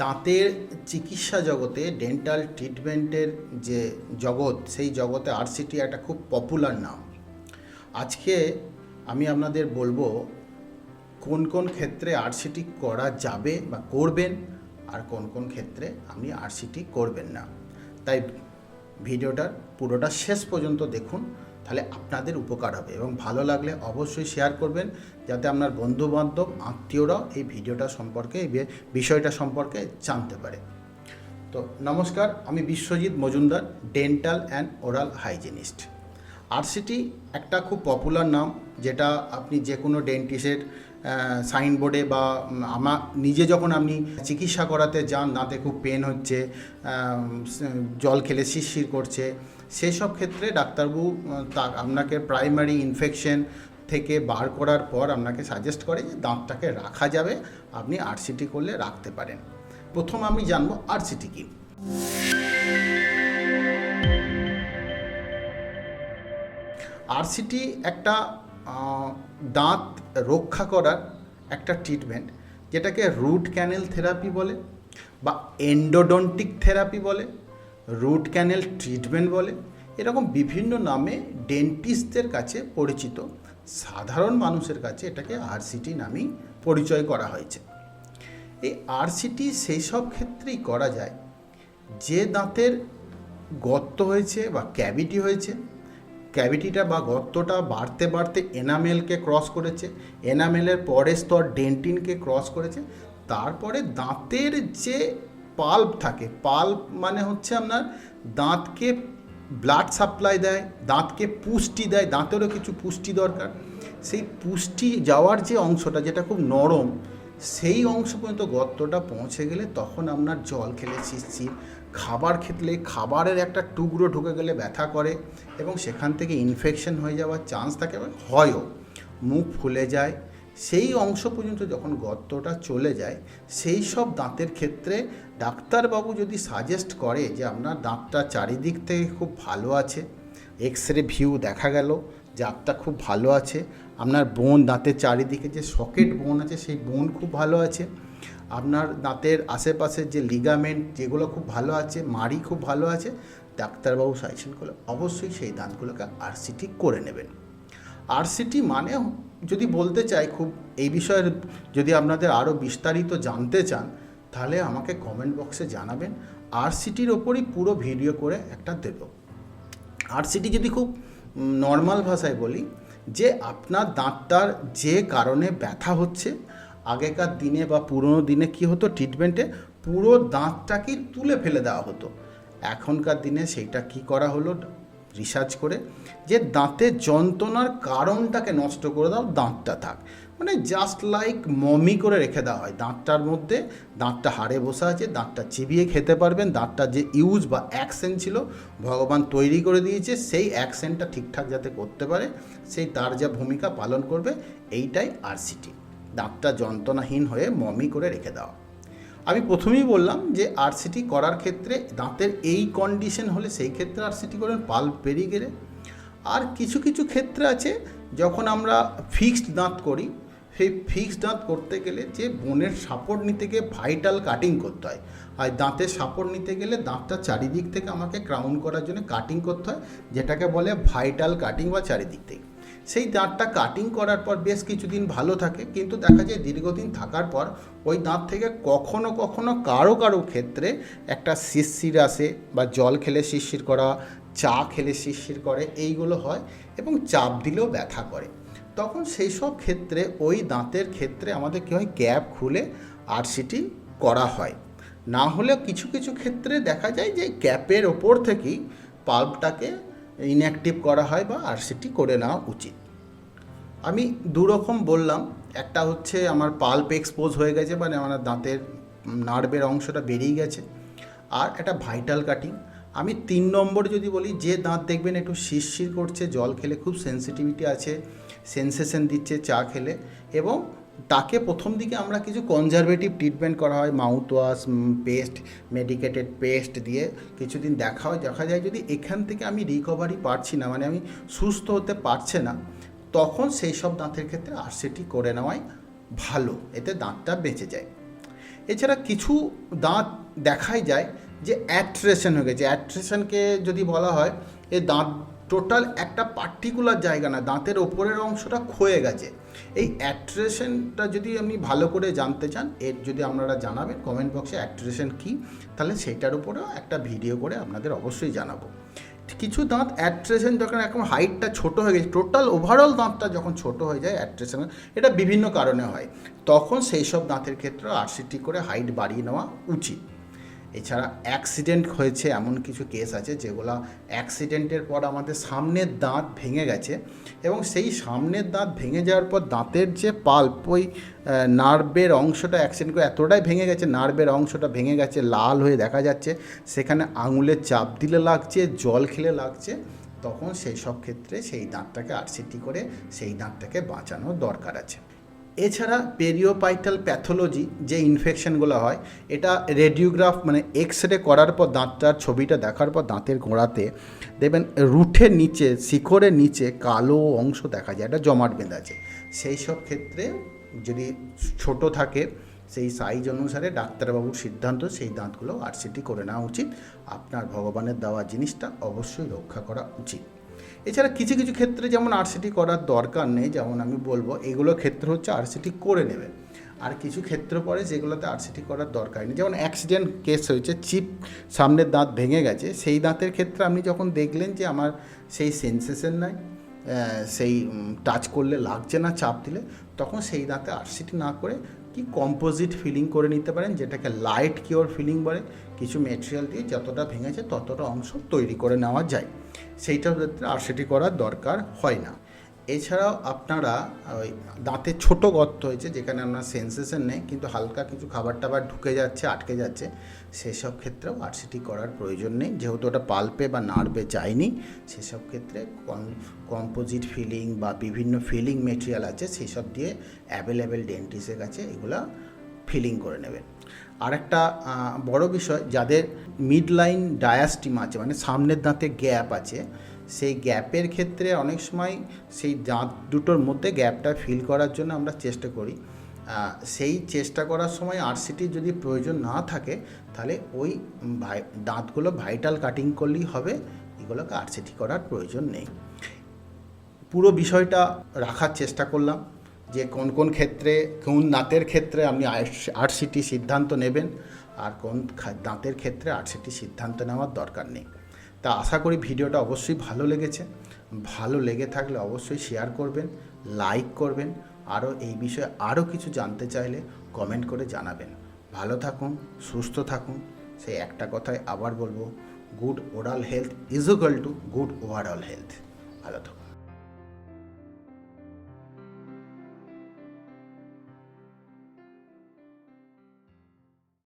দাঁতের চিকিৎসা জগতে ডেন্টাল ট্রিটমেন্টের যে জগৎ, সেই জগতে আরসিটি একটা খুব পপুলার নাম। আজকে আমি আপনাদের বলবো কোন কোন ক্ষেত্রে আরসিটি করা যাবে বা করবেন, আর কোন কোন ক্ষেত্রে আপনি আরসিটি করবেন না। তাই ভিডিওটার পুরোটা শেষ পর্যন্ত দেখুন, তাহলে আপনাদের উপকার হবে। এবং ভালো লাগলে অবশ্যই শেয়ার করবেন, যাতে আপনার বন্ধুবান্ধব আত্মীয়রাও এই ভিডিওটা সম্পর্কে, এই বিষয়টা সম্পর্কে জানতে পারে। তো নমস্কার, আমি Biswajit Majumdar, dental and oral hygienist. RCT একটা খুব পপুলার নাম, যেটা আপনি যে কোনো ডেন্টিস্টের সাইনবোর্ডে বা আমার নিজে যখন আপনি চিকিৎসা করাতে যান, দাঁতে খুব পেন হচ্ছে, জল খেলে শিরশির করছে, সেসব ক্ষেত্রে ডাক্তারবাবু আপনাকে প্রাইমারি ইনফেকশন থেকে বার করার পর আপনাকে সাজেস্ট করে যে দাঁতটাকে রাখা যাবে, আপনি আরসিটি করলে রাখতে পারেন। প্রথম আমি জানবো আরসিটি কী। আরসিটি একটা দাঁত রক্ষা করার একটা ট্রিটমেন্ট, যেটাকে রুট ক্যানেল থেরাপি বলে বা এন্ডোডন্টিক থেরাপি বলে, রুট ক্যানেল ট্রিটমেন্ট বলে, এরকম বিভিন্ন নামে ডেন্টিস্টদের কাছে পরিচিত। সাধারণ মানুষের কাছে এটাকে আরসিটি নামেই পরিচয় করা হয়েছে। এই আরসিটি সেই সব ক্ষেত্রেই করা যায় যে দাঁতের গর্ত হয়েছে বা ক্যাভিটি হয়েছে, ক্যাভিটিটা বা গর্তটা বাড়তে বাড়তে এনামেলকে ক্রস করেছে, এনামেলের পরের স্তর ডেন্টিনকে ক্রস করেছে, তারপরে দাঁতের যে পাল্প থাকে, পাল্প মানে হচ্ছে আপনার দাঁতকে ব্লাড সাপ্লাই দেয়, দাঁতকে পুষ্টি দেয়, দাঁতেরও কিছু পুষ্টি দরকার। সেই পুষ্টি যাওয়ার যে অংশটা, যেটা খুব নরম, সেই অংশ পর্যন্ত গর্তটা পৌঁছে গেলে তখন আপনার জল খেলে শিরশির, খাবার খেলে খাবারের একটা টুকরো ঢুকে গেলে ব্যথা করে এবং সেখান থেকে ইনফেকশন হয়ে যাওয়ার চান্স থাকে এবং হয়ও, মুখ ফুলে যায়। সেই অংশ পর্যন্ত যখন গর্তটা চলে যায়, সেই সব দাঁতের ক্ষেত্রে ডাক্তারবাবু যদি সাজেস্ট করে যে আপনার দাঁতটা চারিদিক থেকে খুব ভালো আছে, এক্স-রে ভিউ দেখা গেল দাঁতটা খুব ভালো আছে, আপনার বোন দাঁতের চারিদিকে যে সকেট বোন আছে সেই বোন খুব ভালো আছে, আপনার দাঁতের আশেপাশের যে লিগামেন্ট যেগুলো খুব ভালো আছে, মাড়ি খুব ভালো আছে, ডাক্তারবাবু সাজেশন করলে অবশ্যই সেই দাঁতগুলোকে আরসিটি করে নেবেন। আরসিটি মানে যদি বলতে চাই, খুব এই বিষয়ে যদি আপনাদের আরও বিস্তারিত জানতে চান, তাহলে আমাকে কমেন্ট বক্সে জানাবেন। আরসিটির ওপরই পুরো ভিডিও করে একটা দেব। আরসিটি যদি খুব নর্মাল ভাষায় বলি, যে আপনার দাঁতটার যে কারণে ব্যথা হচ্ছে, আগেকার দিনে বা পুরনো দিনে কি হতো, ট্রিটমেন্টে পুরো দাঁতটাকেই তুলে ফেলে দেওয়া হতো। এখনকার দিনে সেইটা কি করা হলো, রিসার্চ করে যে দাঁতের যন্ত্রণার কারণটাকে নষ্ট করে দাও, দাঁতটা থাক, মানে জাস্ট লাইক মমি করে রেখে দেওয়া হয়। দাঁতটার মধ্যে, দাঁতটা হাড়ে বসে আছে, দাঁতটা চিবিয়ে খেতে পারবেন, দাঁতটা যে ইউজ বা অ্যাকশন ছিল ভগবান তৈরি করে দিয়েছে, সেই অ্যাকশনটা ঠিকঠাক যাতে করতে পারে, সেই তার যা ভূমিকা পালন করবে, এইটাই আরসিটি, দাঁতটা যন্ত্রণাহীন হয়ে মমি করে রেখে দেওয়া। আমি প্রথমেই বললাম যে আরসিটি করার ক্ষেত্রে দাঁতের এই কন্ডিশন হলে সেই ক্ষেত্রে আরসিটি করেন, পাল্প বেরিয়ে গেলে। আর কিছু কিছু ক্ষেত্রে আছে, যখন আমরা ফিক্সড দাঁত করি, সেই ফিক্সড দাঁত করতে গেলে যে বোনের সাপোর্ট নিতে গিয়ে ভাইটাল কাটিং করতে হয়, আর দাঁতের সাপোর্ট নিতে গেলে দাঁতটা চারিদিক থেকে আমাকে ক্রাউন করার জন্য কাটিং করতে হয়, যেটাকে বলে ভাইটাল কাটিং বা চারিদিক থেকে। সেই দাঁতটা কাটিং করার পর বেশ কিছুদিন ভালো থাকে, কিন্তু দেখা যায় দীর্ঘদিন থাকার পর ওই দাঁত থেকে কখনো কখনো কারো কারো ক্ষেত্রে একটা শিরশির আসে, বা জল খেলে শিরশির করা, চা খেলে শিরশির করে, এইগুলো হয় এবং চাপ দিলেও ব্যথা করে। তখন সেই সব ক্ষেত্রে ওই দাঁতের ক্ষেত্রে আমাদের কী হয়, ক্যাপ খুলে আরসিটি করা হয়। না হলে কিছু কিছু ক্ষেত্রে দেখা যায় যে ক্যাপের ওপর থেকেই পাল্পটাকে ইনঅ্যাক্টিভ করা হয় বা আরসিটি করে নেওয়া উচিত। আমি দুরকম বললাম, একটা হচ্ছে আমার পাল্প এক্সপোজ হয়ে গেছে, মানে আমার দাঁতের নার্ভের অংশটা বেরিয়ে গেছে, আর একটা ভাইটাল কাটিং। আমি 3 নম্বর যদি বলি, যে দাঁত দেখবেন একটু শিরশির করছে, জল খেলে খুব সেন্সিটিভিটি আছে, সেন্সেশন দিচ্ছে চা খেলে, এবং তাকে প্রথম দিকে আমরা কিছু কনজারভেটিভ ট্রিটমেন্ট করা হয়, mouthwash, paste, medicated paste দিয়ে কিছুদিন দেখা যায় যদি এখান থেকে আমি রিকভারি পারছি না, মানে আমি সুস্থ হতে পারছে না, তখন সেই সব দাঁতের ক্ষেত্রে আরসিটি করে নেওয়াই ভালো, এতে দাঁতটা বেঁচে যায়। এছাড়া কিছু দাঁত দেখাই যায় যে অ্যাট্রেশন হয়ে গেছে। অ্যাট্রেশনকে যদি বলা হয়, এই দাঁত টোটাল একটা পার্টিকুলার জায়গা না, দাঁতের ওপরের অংশটা ক্ষয়ে গেছে। এই অ্যাট্রেশনটা যদি আপনি ভালো করে জানতে চান, এর যদি আপনারা জানাবেন কমেন্ট বক্সে অ্যাট্রেশন কী, তাহলে সেটার উপরেও একটা ভিডিও করে আপনাদের অবশ্যই জানাবো। কিছু দাঁত অ্যাট্রেশন যখন এখন হাইটটা ছোট হয়ে গেছে, টোটাল ওভারঅল দাঁতটা যখন ছোট হয়ে যায় অ্যাট্রেশন, এটা বিভিন্ন কারণে হয়, তখন সেই সব দাঁতের ক্ষেত্রে আরসিটি করে হাইট বাড়িয়ে নেওয়া উচিত। এছাড়া অ্যাক্সিডেন্ট হয়েছে, এমন কিছু কেস আছে যেগুলো অ্যাক্সিডেন্টের পর আমাদের সামনের দাঁত ভেঙে গেছে, এবং সেই সামনের দাঁত ভেঙে যাওয়ার পর দাঁতের যে পাল্প, ওই নার্ভের অংশটা অ্যাক্সিডেন্ট করে এতটাই ভেঙে গেছে, নার্ভের অংশটা ভেঙে গেছে, লাল হয়ে দেখা যাচ্ছে, সেখানে আঙুলের চাপ দিলে লাগছে, জল খেলে লাগছে, তখন সেই সব ক্ষেত্রে সেই দাঁতটাকে আরসিটি করে সেই দাঁতটাকে বাঁচানোর দরকার আছে। এছাড়া পেরিওপাইটাল প্যাথোলজি যে ইনফেকশনগুলো হয়, এটা রেডিওগ্রাফ মানে এক্স রে করার পর দাঁতটার ছবিটা দেখার পর দাঁতের গোড়াতে দেখবেন রুটের নিচে, শিকড়ের নিচে কালো অংশ দেখা যায়, এটা জমাট বেঁধে আছে। সেই সব ক্ষেত্রে যদি ছোট থাকে, সেই সাইজ অনুসারে ডাক্তারবাবুর সিদ্ধান্ত সেই দাঁতগুলো আরসিটি করে নেওয়া উচিত। আপনার ভগবানের দেওয়া জিনিসটা অবশ্যই রক্ষা করা উচিত। এছাড়া কিছু কিছু ক্ষেত্রে যেমন আরসিটি করার দরকার নেই, যেমন আমি বলবো এগুলো ক্ষেত্রে হচ্ছে আরসিটি করে নেবেন। আর কিছু ক্ষেত্র পড়ে যেগুলোতে আরসিটি করার দরকার নেই, যেমন অ্যাক্সিডেন্ট কেস হয়েছে, চিপ সামনের দাঁত ভেঙে গেছে, সেই দাঁতের ক্ষেত্রে আপনি যখন দেখলেন যে আমার সেই সেন্সেশন নাই, সেই টাচ করলে লাগছে না চাপ দিলে, তখন সেই দাঁতে আরসিটি না করে কি কম্পোজিট ফিলিং করে নিতে পারেন, যেটাকে লাইট কিওর ফিলিং বলে। কিছু মেটেরিয়াল দিয়ে যতটা ভেঙেছে ততটা অংশ তৈরি করে নেওয়া যায়, সেইটার ক্ষেত্রে আরসিটি করার দরকার হয় না। এছাড়াও আপনারা ওই দাঁতে ছোট গর্ত হয়েছে, যেখানে আপনার সেন্সেশন নেই কিন্তু হালকা কিছু খাবার টাবার ঢুকে যাচ্ছে, আটকে যাচ্ছে, সেসব ক্ষেত্রেও আরসিটি করার প্রয়োজন নেই, যেহেতু ওটা পাল্পে বা নার্ভে যায়নি। সেসব ক্ষেত্রে কম্পোজিট ফিলিং বা বিভিন্ন ফিলিং মেটেরিয়াল আছে, সেই সব দিয়ে অ্যাভেলেবেল ডেন্টিস্টের কাছে এগুলা ফিলিং করে নেবেন। আর একটা বড় বিষয়, যাদের মিড লাইন ডায়াস্টিম আছে, মানে সামনের দাঁতে গ্যাপ আছে, সেই গ্যাপের ক্ষেত্রে অনেক সময় সেই দাঁত দুটোর মধ্যে গ্যাপটা ফিল করার জন্য আমরা চেষ্টা করি। সেই চেষ্টা করার সময় আরসিটি যদি প্রয়োজন না থাকে, তাহলে ওই দাঁতগুলো ভাইটাল কাটিং করলেই হবে, এগুলোকে আরসিটি করার প্রয়োজন নেই। পুরো বিষয়টা রাখার চেষ্টা করলাম যে কোন কোন ক্ষেত্রে, কোন দাঁতের ক্ষেত্রে আপনি আরসিটি সিদ্ধান্ত নেবেন, আর কোন দাঁতের ক্ষেত্রে আরসিটি সিদ্ধান্ত নেওয়ার দরকার নেই। তা আশা করি ভিডিওটা অবশ্যই ভালো লেগেছে। ভালো লেগে থাকলে অবশ্যই শেয়ার করবেন, লাইক করবেন, আরও এই বিষয়ে আরও কিছু জানতে চাইলে কমেন্ট করে জানাবেন। ভালো থাকুন, সুস্থ থাকুন। সেই একটা কথাই আবার বলবো, good oral health is equal to good overall health. ভালো থাকুন।